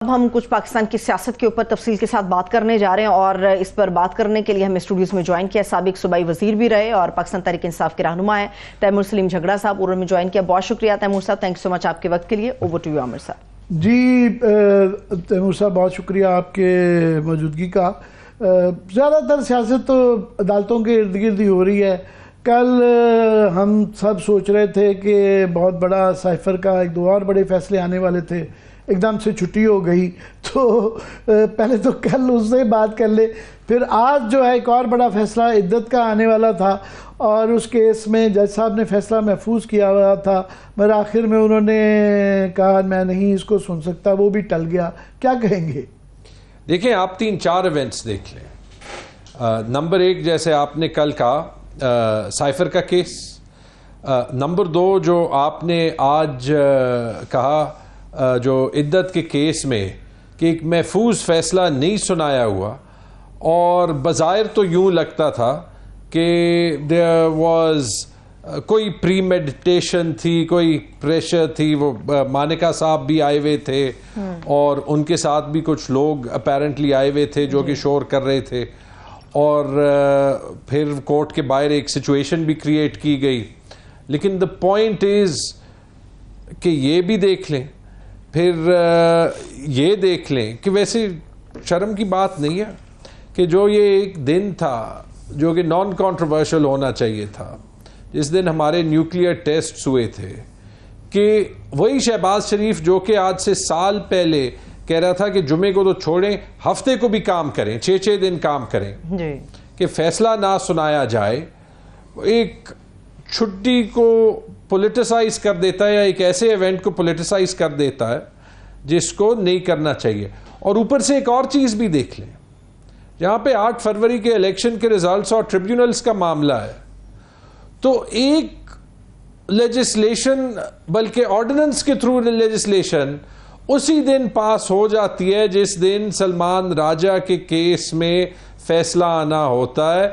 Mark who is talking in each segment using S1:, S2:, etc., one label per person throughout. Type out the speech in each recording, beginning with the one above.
S1: اب ہم کچھ پاکستان کی سیاست کے اوپر تفصیل کے ساتھ بات کرنے جا رہے ہیں، اور اس پر بات کرنے کے لیے ہمیں اسٹوڈیوز میں جوائن کیا سابق صوبائی وزیر بھی رہے اور پاکستان تحریک انصاف کے رہنما ہیں تیمور سلیم جھگڑا صاحب، انہوں نے جوائن کیا۔ بہت شکریہ تیمور صاحب، تھینک یو سو مچ آپ کے وقت کے لیے۔ اوور ٹو یو عامر صاحب۔
S2: جی تیمور صاحب بہت شکریہ آپ کے موجودگی کا۔ زیادہ تر سیاست تو عدالتوں کے ارد گرد ہی ہو رہی ہے۔ کل ہم سب سوچ رہے تھے کہ بہت بڑا سائفر کا ایک دو اور بڑے فیصلے آنے والے تھے، ایک دم سے چھٹی ہو گئی، تو پہلے تو کل اس سے بات کر لے۔ پھر آج جو ہے ایک اور بڑا فیصلہ عدت کا آنے والا تھا، اور اس کیس میں جج صاحب نے فیصلہ محفوظ کیا ہوا تھا، مگر آخر میں انہوں نے کہا میں نہیں اس کو سن سکتا، وہ بھی ٹل گیا۔ کیا کہیں گے؟
S3: دیکھیں، آپ 3-4 ایونٹس دیکھ لیں۔ نمبر 1 جیسے آپ نے کل کہا سائفر کا کیس، نمبر 2 جو آپ نے آج کہا جو عدت کے کیس میں کہ ایک محفوظ فیصلہ نہیں سنایا ہوا، اور بظاہر تو یوں لگتا تھا کہ there was کوئی پری میڈیٹیشن تھی، کوئی پریشر تھی۔ وہ مانیکا صاحب بھی آئے ہوئے تھے اور ان کے ساتھ بھی کچھ لوگ اپیرنٹلی آئے ہوئے تھے جو کہ شور کر رہے تھے، اور پھر کورٹ کے باہر ایک سچویشن بھی کریٹ کی گئی۔ لیکن دا پوائنٹ از کہ یہ بھی دیکھ لیں، پھر یہ دیکھ لیں کہ ویسے شرم کی بات نہیں ہے کہ جو یہ ایک دن تھا جو کہ نان کانٹروورشل ہونا چاہیے تھا، جس دن ہمارے نیوکلیئر ٹیسٹس ہوئے تھے، کہ وہی شہباز شریف جو کہ آج سے سال پہلے کہہ رہا تھا کہ جمعے کو تو چھوڑیں، ہفتے کو بھی کام کریں، 6 دن کام کریں، کہ فیصلہ نہ سنایا جائے، ایک چھٹی کو پولیٹیسائز کر دیتا ہے، یا ایک ایسے ایونٹ کو پولیٹیسائز کر دیتا ہے جس کو نہیں کرنا چاہیے۔ اور اوپر سے ایک اور چیز بھی دیکھ لیں، جہاں پہ 8 فروری کے الیکشن کے ریزلٹس اور ٹریبیونلز کا معاملہ ہے، تو ایک لیجسلیشن، بلکہ آرڈیننس کے تھرو لیجسلیشن اسی دن پاس ہو جاتی ہے جس دن سلمان راجہ کے کیس میں فیصلہ آنا ہوتا ہے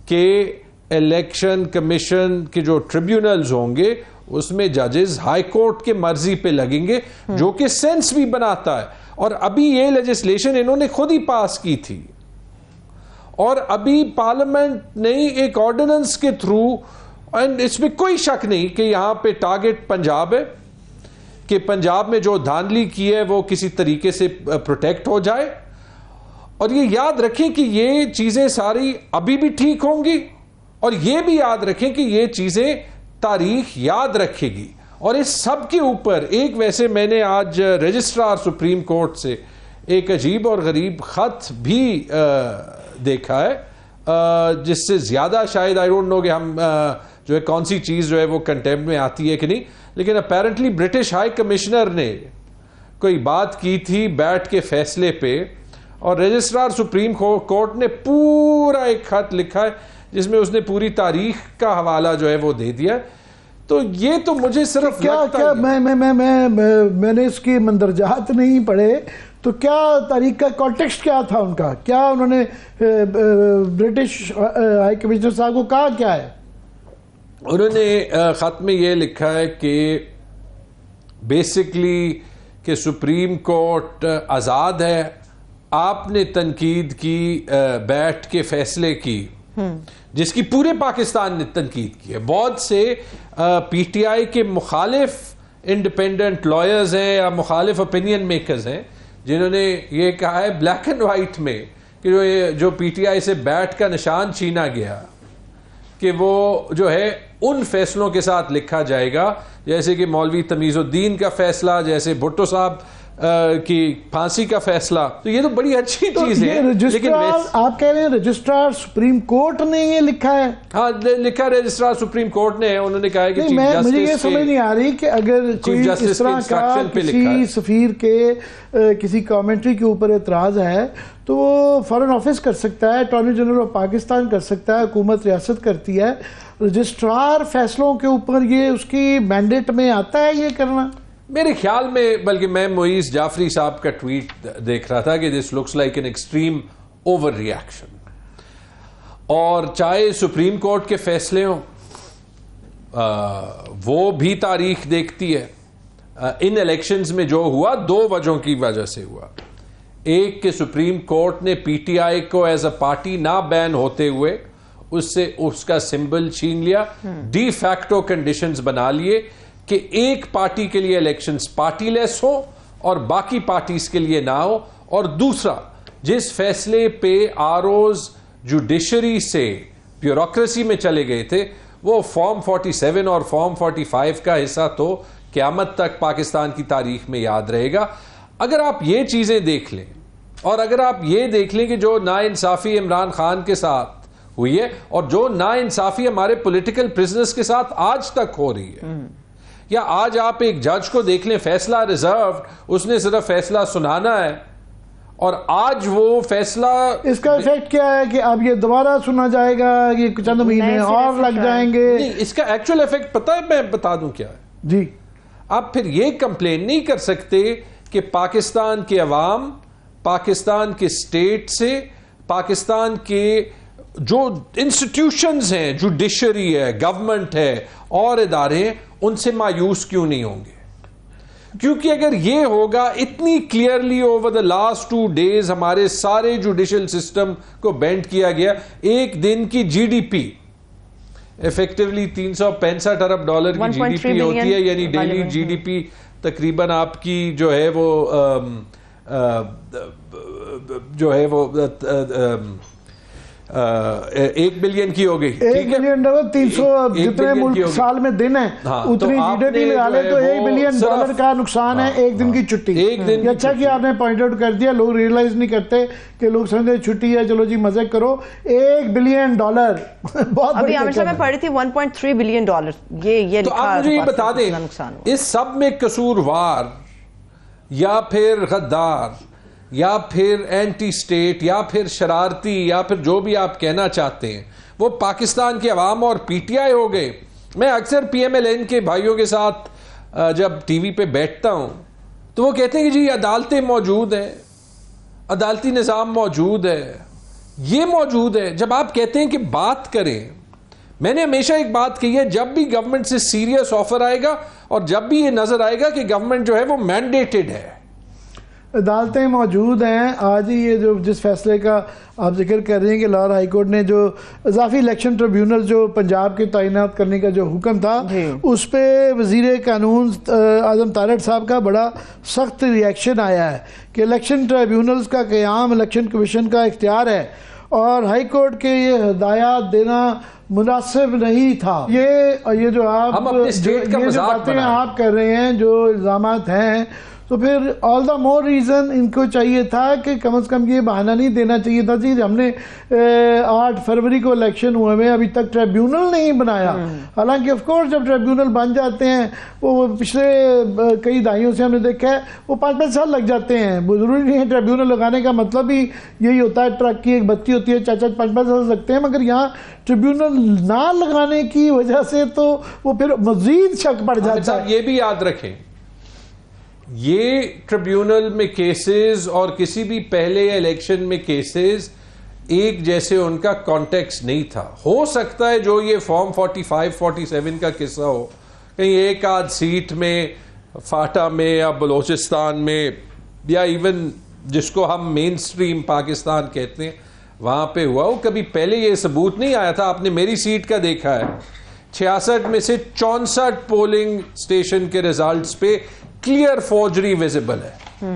S3: کہ الیکشن کمیشن کے جو ٹریبیونلز ہوں گے اس میں ججز ہائی کورٹ کے مرضی پہ لگیں گے، جو کہ سینس بھی بناتا ہے۔ اور ابھی یہ لیجسلیشن انہوں نے خود ہی پاس کی تھی، اور ابھی پارلیمنٹ نے ایک آرڈیننس کے تھرو، اینڈ اس میں کوئی شک نہیں کہ یہاں پہ ٹارگٹ پنجاب ہے، کہ پنجاب میں جو دھاندلی کی ہے وہ کسی طریقے سے پروٹیکٹ ہو جائے۔ اور یہ یاد رکھیں کہ یہ چیزیں ساری ابھی بھی ٹھیک ہوں گی، اور یہ بھی یاد رکھیں کہ یہ چیزیں تاریخ یاد رکھے گی۔ اور اس سب کے اوپر ایک، ویسے میں نے آج رجسٹرار سپریم کورٹ سے ایک عجیب اور غریب خط بھی دیکھا ہے، جس سے زیادہ شاید آئی ڈونٹ نو کہ ہم جو ہے کون سی چیز جو ہے وہ کنٹیمپٹ میں آتی ہے کہ نہیں، لیکن اپیرنٹلی برٹش ہائی کمشنر نے کوئی بات کی تھی بیٹھ کے فیصلے پہ، اور رجسٹرار سپریم کورٹ نے پورا ایک خط لکھا ہے جس میں اس نے پوری تاریخ کا حوالہ جو ہے وہ دے دیا۔ تو یہ تو مجھے صرف
S2: کیا میں نے اس کے مندرجات نہیں پڑھے، تو کیا تاریخ کا کانٹیکسٹ کیا تھا ان کا؟ کیا انہوں نے برٹش ہائی کمشنر صاحب کو کہا کیا ہے؟
S3: انہوں نے خط میں یہ لکھا ہے کہ بیسکلی کہ سپریم کورٹ آزاد ہے، آپ نے تنقید کی بیٹھ کے فیصلے کی، جس کی پورے پاکستان نے تنقید کی ہے۔ بہت سے پی ٹی آئی کے مخالف انڈیپینڈنٹ لائرز ہیں یا مخالف اوپینین میکرز ہیں جنہوں نے یہ کہا ہے بلیک اینڈ وائٹ میں کہ جو پی ٹی آئی سے بیٹھ کا نشان چھینا گیا، کہ وہ جو ہے ان فیصلوں کے ساتھ لکھا جائے گا، جیسے کہ مولوی تمیز الدین کا فیصلہ، جیسے بھٹو صاحب کی پھانسی کا فیصلہ۔ تو یہ تو بڑی اچھی چیز ہے، لیکن
S2: آپ کہہ رہے ہیں رجسٹرار سپریم کورٹ نے یہ لکھا ہے؟
S3: ہاں لکھا رجسٹرار سپریم کورٹ نے، انہوں نے کہا ہے کہ
S2: مجھے یہ سمجھ نہیں آ رہی کہ اگر کوئی اس طرح کا کسی سفیر کے کسی کامنٹری کے اوپر اعتراض ہے تو وہ فارن آفس کر سکتا ہے، اٹارنی جنرل آف پاکستان کر سکتا ہے، حکومت ریاست کرتی ہے۔ رجسٹرار فیصلوں کے اوپر یہ اس کی مینڈیٹ میں آتا ہے یہ کرنا؟
S3: میرے خیال میں، بلکہ میں معیز جعفری صاحب کا ٹویٹ دیکھ رہا تھا کہ this looks like an extreme over reaction, اور چاہے سپریم کورٹ کے فیصلے ہوں وہ بھی تاریخ دیکھتی ہے، ان الیکشنز میں جو ہوا دو وجہوں کی وجہ سے ہوا. ایک کہ سپریم کورٹ نے پی ٹی آئی کو ایز اے پارٹی نہ بین ہوتے ہوئے اس سے اس کا سمبل چھین لیا, ڈی فیکٹو کنڈیشنز بنا لیے کہ ایک پارٹی کے لیے الیکشنز پارٹی لیس ہو اور باقی پارٹیز کے لیے نہ ہو. اور دوسرا, جس فیصلے پہ آروز جوڈیشری سے بیوروکریسی میں چلے گئے تھے وہ فارم 47 اور فارم 45 کا حصہ تو قیامت تک پاکستان کی تاریخ میں یاد رہے گا. اگر آپ یہ چیزیں دیکھ لیں اور اگر آپ یہ دیکھ لیں کہ جو ناانصافی عمران خان کے ساتھ ہوئی ہے اور جو ناانصافی ہمارے پولیٹیکل پرزنرز کے ساتھ آج تک ہو رہی ہے, یا آج آپ ایک جج کو دیکھ لیں, فیصلہ ریزروڈ, اس نے صرف فیصلہ سنانا ہے اور آج وہ فیصلہ,
S2: اس کا ایفیکٹ کیا ہے کہ اب یہ دوبارہ سنا جائے گا, یہ چند مہینے اور لگ جائیں گے.
S3: نہیں, اس کا ایکچوئل ایفیکٹ پتہ ہے, میں بتا دوں کیا ہے.
S2: جی,
S3: آپ پھر یہ کمپلین نہیں کر سکتے کہ پاکستان کے عوام, پاکستان کے اسٹیٹ سے, پاکستان کے جو انسٹیٹیوشنز ہیں, جوڈیشری ہے, گورنمنٹ ہے اور ادارے ہیں, ان سے مایوس کیوں نہیں ہوں گے. کیونکہ اگر یہ ہوگا, اتنی clearly over the last 2 days ہمارے سارے جوڈیشل سسٹم کو بینڈ کیا گیا. ایک دن کی جی ڈی پی ایفیکٹولی $365 ارب کی جی ڈی پی ہوتی ہے, یعنی ڈیلی جی ڈی پی تقریباً آپ کی جو ہے وہ 1 بلین کی ہو گئی.
S2: 1 بلین ڈالر, 300 جتنے ملک سال میں دن ہیں اتنی جی ڈی پی لگا لے تو $1 بلین کا نقصان ہے ایک دن کی چھٹی. یہ اچھا کہ آپ نے پوائنٹ آؤٹ کر دیا, لوگ ریئلائز نہیں کرتے کہ لوگ سمجھتے چھٹی ہے چلو جی مزے کرو. $1 بلین بہت.
S1: ابھی عامر صاحب میں پڑھی تھی $1.3 بلین. یہ
S3: تو آپ مجھے یہ بتا دیں, اس سب میں قصوروار یا پھر غدار یا پھر اینٹی اسٹیٹ یا پھر شرارتی یا پھر جو بھی آپ کہنا چاہتے ہیں, وہ پاکستان کے عوام اور پی ٹی آئی ہو گئے. میں اکثر پی ایم ایل این کے بھائیوں کے ساتھ جب ٹی وی پہ بیٹھتا ہوں تو وہ کہتے ہیں کہ جی عدالتیں موجود ہیں, عدالتی نظام موجود ہے, یہ موجود ہے. جب آپ کہتے ہیں کہ بات کریں, میں نے ہمیشہ ایک بات کہی ہے, جب بھی گورنمنٹ سے سیریس آفر آئے گا اور جب بھی یہ نظر آئے گا کہ گورنمنٹ جو ہے وہ مینڈیٹڈ ہے,
S2: عدالتیں موجود ہیں. آج ہی یہ جو جس فیصلے کا آپ ذکر کر رہے ہیں کہ لاہور ہائی کورٹ نے جو اضافی الیکشن ٹریبیونل جو پنجاب کے تعینات کرنے کا جو حکم تھا, اس پہ وزیر قانون اعظم طارق صاحب کا بڑا سخت ریئیکشن آیا ہے کہ الیکشن ٹریبیونلز کا قیام الیکشن کمیشن کا اختیار ہے اور ہائی کورٹ کے یہ ہدایات دینا مناسب نہیں تھا. یہ جو آپ یہ جو باتیں آپ کر رہے ہیں, جو الزامات ہیں, تو پھر آل دا مور ریزن ان کو چاہیے تھا کہ کم از کم یہ بہانہ نہیں دینا چاہیے تھا جی ہم نے 8 فروری کو الیکشن ہوئے میں ابھی تک ٹریبیونل نہیں بنایا. حالانکہ آف کورس جب ٹریبیونل بن جاتے ہیں, وہ پچھلے کئی دہائیوں سے ہم نے دیکھا ہے وہ 5-5 سال لگ جاتے ہیں. ضروری نہیں ہے ٹریبیونل لگانے کا مطلب ہی یہی ہوتا ہے, ٹرک کی ایک بتی ہوتی ہے, 4-5 سال لگتے ہیں. مگر یہاں ٹریبیونل نہ لگانے کی وجہ سے تو وہ پھر مزید شک پڑ جاتا ہے.
S3: یہ بھی یاد رکھیں, یہ ٹریبیونل میں کیسز اور کسی بھی پہلے الیکشن میں کیسز ایک جیسے ان کا کانٹیکس نہیں تھا. ہو سکتا ہے جو یہ فارم 45-47 کا قصہ ہو, کہیں ایک آدھ سیٹ میں فاٹا میں یا بلوچستان میں یا ایون جس کو ہم مین سٹریم پاکستان کہتے ہیں وہاں پہ ہوا ہو. کبھی پہلے یہ ثبوت نہیں آیا تھا. آپ نے میری سیٹ کا دیکھا ہے, 66 میں سے 64 پولنگ اسٹیشن کے ریزلٹس پہ کلیئر فورجری ویزیبل ہے.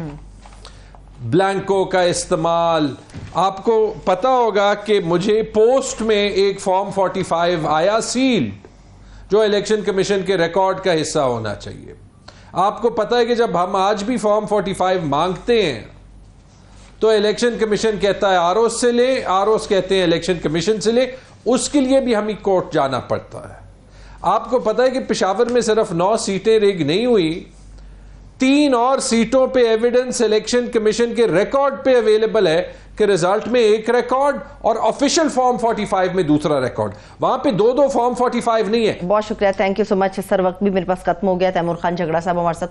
S3: بلینکو کا استعمال, آپ کو پتا ہوگا کہ مجھے پوسٹ میں ایک فارم 45 آیا سیل جو الیکشن کمیشن کے ریکارڈ کا حصہ ہونا چاہیے. آپ کو پتا ہے کہ جب ہم آج بھی فارم 45 مانگتے ہیں تو الیکشن کمیشن کہتا ہے آر اوز سے لے, آر اوز کہتے ہیں الیکشن کمیشن سے لے, اس کے لیے بھی ہمیں کورٹ جانا پڑتا ہے. آپ کو پتا ہے کہ پشاور میں صرف 9 سیٹیں ریگ نہیں ہوئی, 3 اور سیٹوں پہ ایویڈنس الیکشن کمیشن کے ریکارڈ پہ اویلیبل ہے کہ ریزلٹ میں ایک ریکارڈ اور آفیشیل فارم 45 میں دوسرا ریکارڈ, وہاں پہ 2 فارم 45 نہیں ہے.
S1: بہت شکریہ, تھینک یو سو مچ. سر وقت بھی میرے پاس ختم ہو گیا. تیمور خان جھگڑا صاحب ہمارے ساتھ